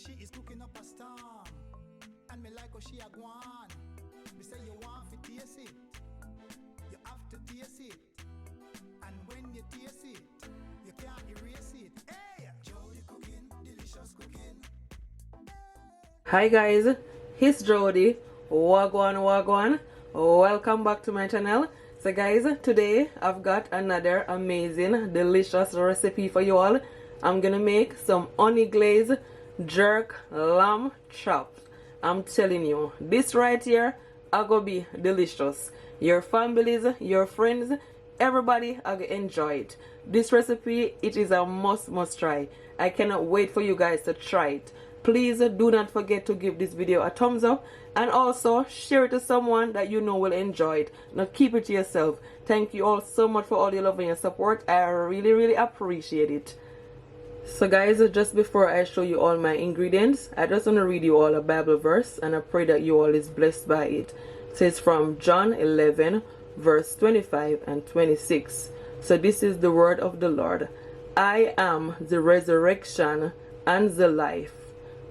She is cooking up a storm, and me like how she a gwan. Me say you want to taste it, you have to taste it, and when you taste it, you can't erase it. Hey, Jody cooking, delicious cooking. Hi guys, it's Jody. Wagwan. Welcome back to my channel. So guys, today I've got another amazing, delicious recipe for you all. I'm gonna make some honey glazed jerk lamb chops. I'm telling you, this right here are gonna be delicious. Your families, your friends, everybody are gonna enjoy it. This recipe, it is a must try. I cannot wait for you guys to try it. Please do not forget to give this video a thumbs up and also share it to someone that you know will enjoy it. Now keep it to yourself. Thank you all so much for all your love and your support. I really appreciate it. So guys, just before I show you all my ingredients, I just want to read you all a Bible verse, and I pray that you all is blessed by it. It says from John 11 verse 25 and 26. So this is the word of the Lord. I am the resurrection and the life.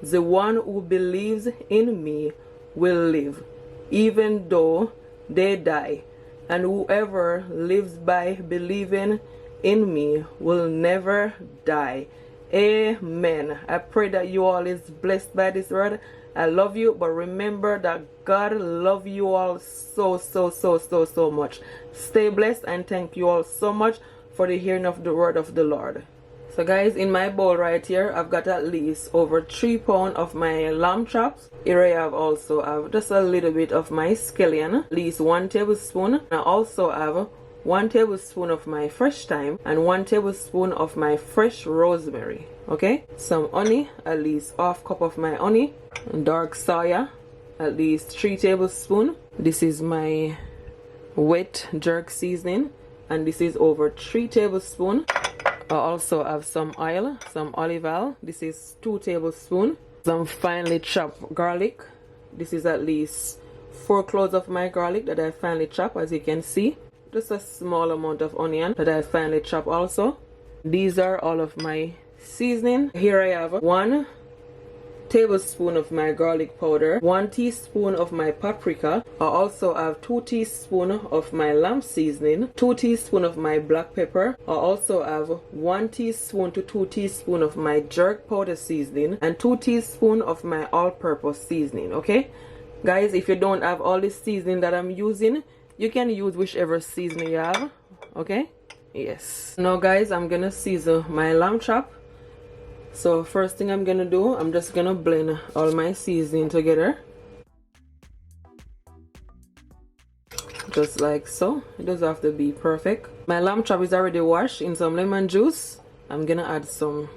The one who believes in me will live, even though they die. And whoever lives by believing in me will never die. Amen. I pray that you all is blessed by this word. I love you, but remember that God loves you all so much. Stay blessed, and thank you all so much for the hearing of the word of the Lord. So guys, in my bowl right here, I've got at least over 3 pounds of my lamb chops. Here I have just a little bit of my scallion, at least 1 tablespoon. I also have 1 tablespoon of my fresh thyme and 1 tablespoon of my fresh rosemary. Okay, some honey, at least ½ cup of my honey. Dark soya, at least 3 tablespoons. This is my wet jerk seasoning, and this is over 3 tablespoons. I also have some oil, some olive oil. This is 2 tablespoons. Some finely chopped garlic. This is at least 4 cloves of my garlic that I finely chop, as you can see. Just a small amount of onion that I finely chop also. These are all of my seasoning. Here I have 1 tablespoon of my garlic powder, 1 teaspoon of my paprika. I also have 2 teaspoons of my lamb seasoning, 2 teaspoons of my black pepper. I also have 1 teaspoon to 2 teaspoons of my jerk powder seasoning and 2 teaspoons of my all-purpose seasoning. Okay guys, if you don't have all this seasoning that I'm using, you can use whichever seasoning you have. Okay, yes. Now guys, I'm gonna season my lamb chop. So first thing I'm gonna do, I'm just gonna blend all my seasoning together, just like so. It doesn't have to be perfect. My lamb chop is already washed in some lemon juice. I'm gonna add some,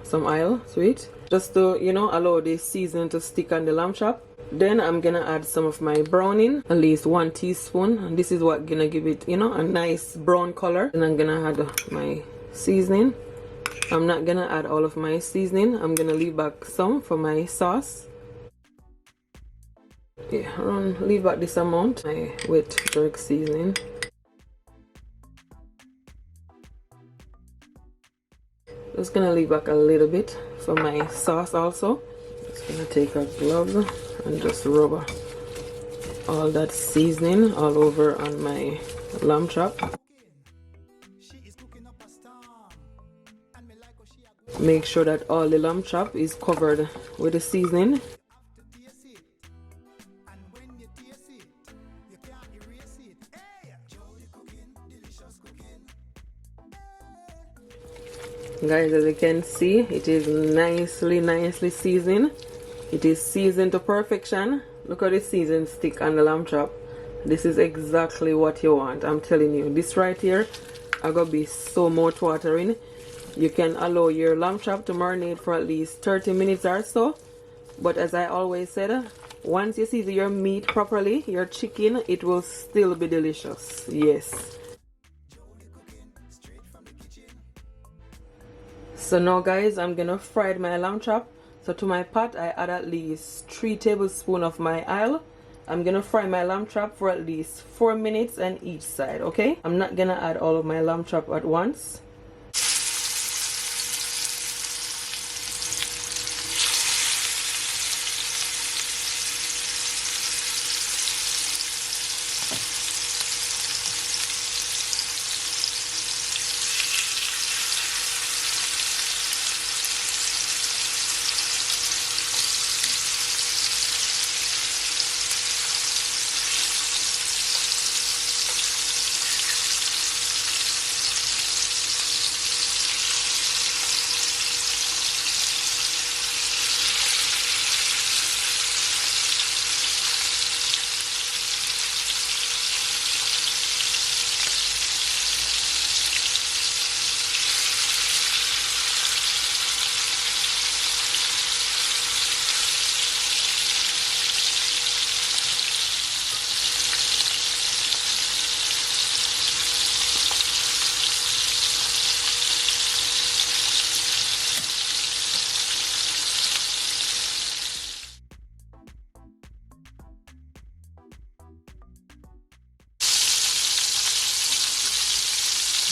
some oil to it, just to, allow the seasoning to stick on the lamb chop. Then I'm gonna add some of my browning, at least 1 teaspoon, and this is what gonna give it, a nice brown color. And I'm gonna add my seasoning. I'm not gonna add all of my seasoning. I'm gonna leave back some for my sauce. Yeah, leave back this amount. My wet jerk seasoning. Just gonna leave back a little bit for my sauce also. Just gonna take a glove and just rub all that seasoning all over on my lamb chop. Make sure that all the lamb chop is covered with the seasoning. Guys, as you can see, it is nicely seasoned. It is seasoned to perfection. Look at the season stick on the lamb chop. This is exactly what you want. I'm telling you, this right here are gonna be so mouth-watering. You can allow your lamb chop to marinate for at least 30 minutes or so. But as I always said, once you season your meat properly, your chicken, it will still be delicious. Yes. So now guys, I'm gonna fry my lamb chop. So to my pot, I add at least 3 tablespoons of my oil. I'm gonna fry my lamb chop for at least 4 minutes on each side. Okay, I'm not gonna add all of my lamb chop at once.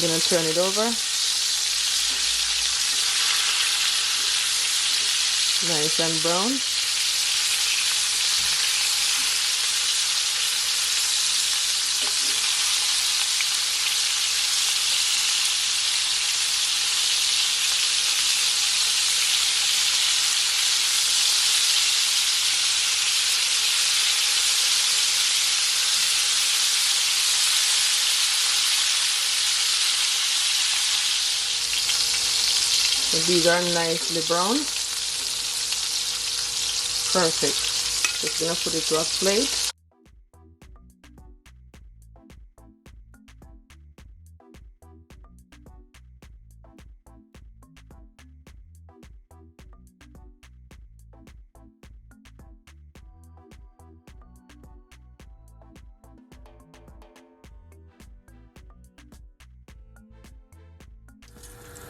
gonna turn it over. Nice and brown. So these are nicely brown. Perfect. Just gonna put it to a plate.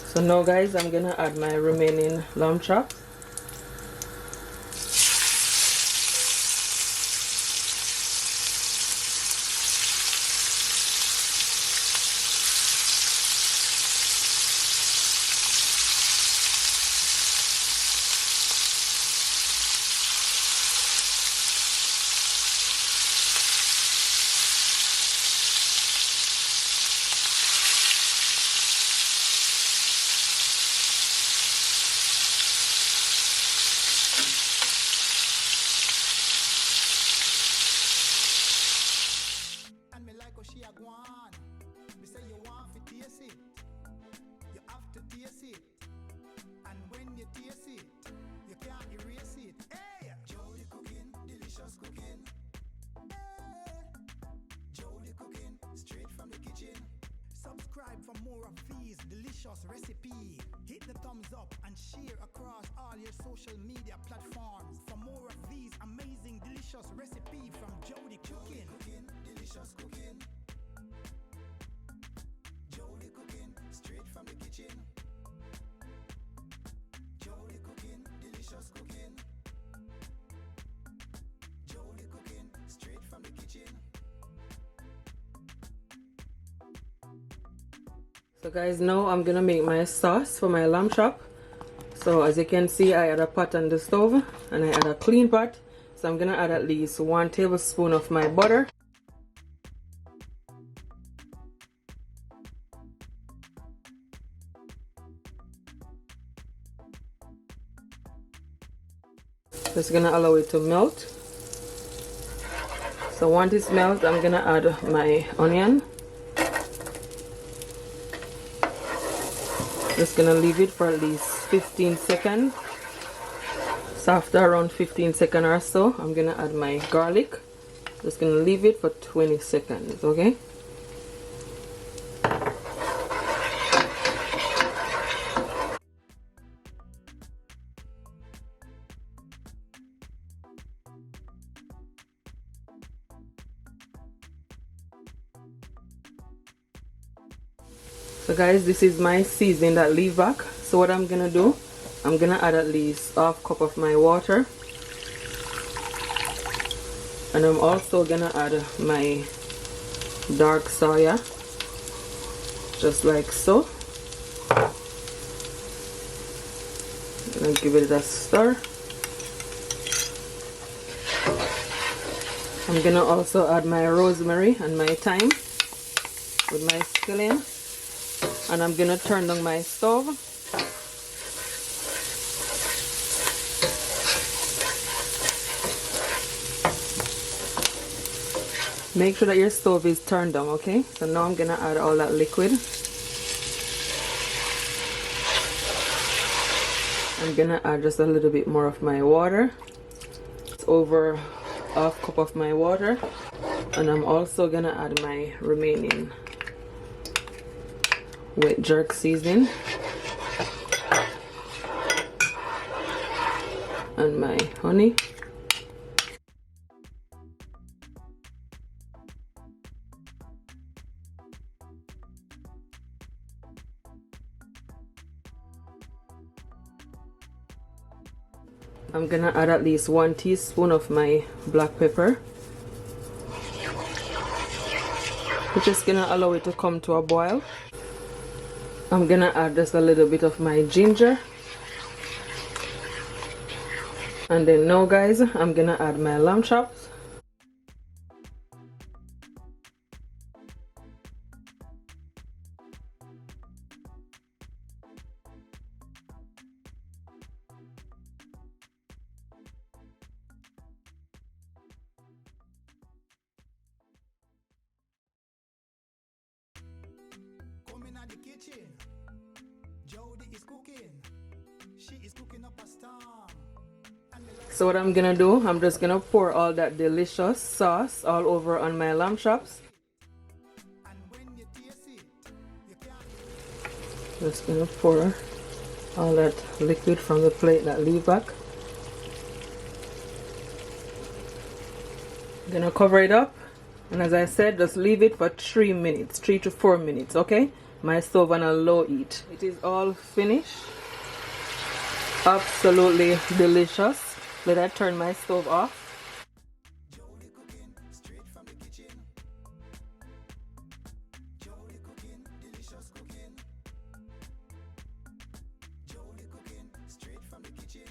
So now guys, I'm gonna add my remaining lamb chops. She a go on. Me say you want to taste it. You have to taste it. And when you taste it, you can't erase it. Hey! Jolly cooking, delicious cooking. Hey! Jolly cooking, straight from the kitchen. Subscribe for more of these delicious recipes. Hit the thumbs up and share across all your social media platforms for more of these amazing delicious recipes from Jolly Cooking. Delicious cooking. Jolly cooking, straight from the kitchen. Jolly cooking, delicious cooking. Jolly cooking, straight from the kitchen. So guys, now I'm gonna make my sauce for my lamb chop. So as you can see, I had a pot on the stove and I had a clean pot. So I'm gonna add at least 1 tablespoon of my butter. Just gonna allow it to melt. So once it's melted, I'm gonna add my onion. Just gonna leave it for at least 15 seconds. So after around 15 seconds or so, I'm gonna add my garlic. Just gonna leave it for 20 seconds, okay? So guys, this is my seasoning that leave back. So what I'm gonna do, I'm gonna add at least half cup of my water, and I'm also gonna add my dark soya, just like so. I'm gonna give it a stir. I'm gonna also add my rosemary and my thyme with my scallion. And I'm gonna turn down my stove. Make sure that your stove is turned down, okay? So now I'm gonna add all that liquid. I'm gonna add just a little bit more of my water. It's over half cup of my water. And I'm also gonna add my remaining wet jerk seasoning and my honey. I'm gonna add at least 1 teaspoon of my black pepper. We're just gonna allow it to come to a boil. I'm gonna add just a little bit of my ginger. And then now guys, I'm gonna add my lamb chops. Coming at the kitchen, Jody is cooking. She is cooking up a storm. So what I'm gonna do, I'm just gonna pour all that delicious sauce all over on my lamb chops. And when you taste it, you can't. Just gonna pour all that liquid from the plate that leave back. Gonna cover it up, and as I said, just leave it for 3 minutes, 3 to 4 minutes, okay? My stove on a low heat. It is all finished. Absolutely delicious. Let I turn my stove off. Jody cooking straight from the kitchen. Jody cooking, delicious cooking. Jody cooking straight from the kitchen.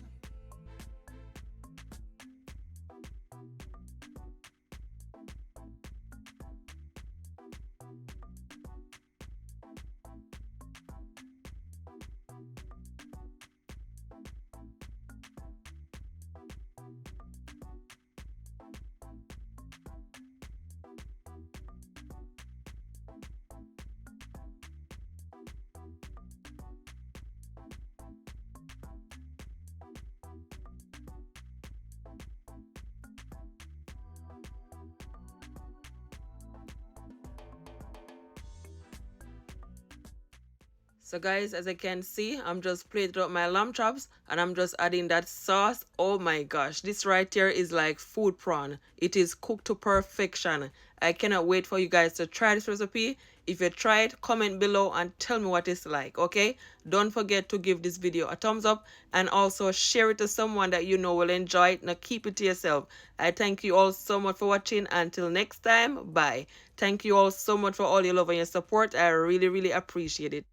So guys, as I can see, I'm just plated up my lamb chops and I'm just adding that sauce. Oh my gosh, this right here is like food prawn. It is cooked to perfection. I cannot wait for you guys to try this recipe. If you try it, comment below and tell me what it's like, okay? Don't forget to give this video a thumbs up and also share it to someone that you know will enjoy it. Now keep it to yourself. I thank you all so much for watching. Until next time, bye. Thank you all so much for all your love and your support. I really, really appreciate it.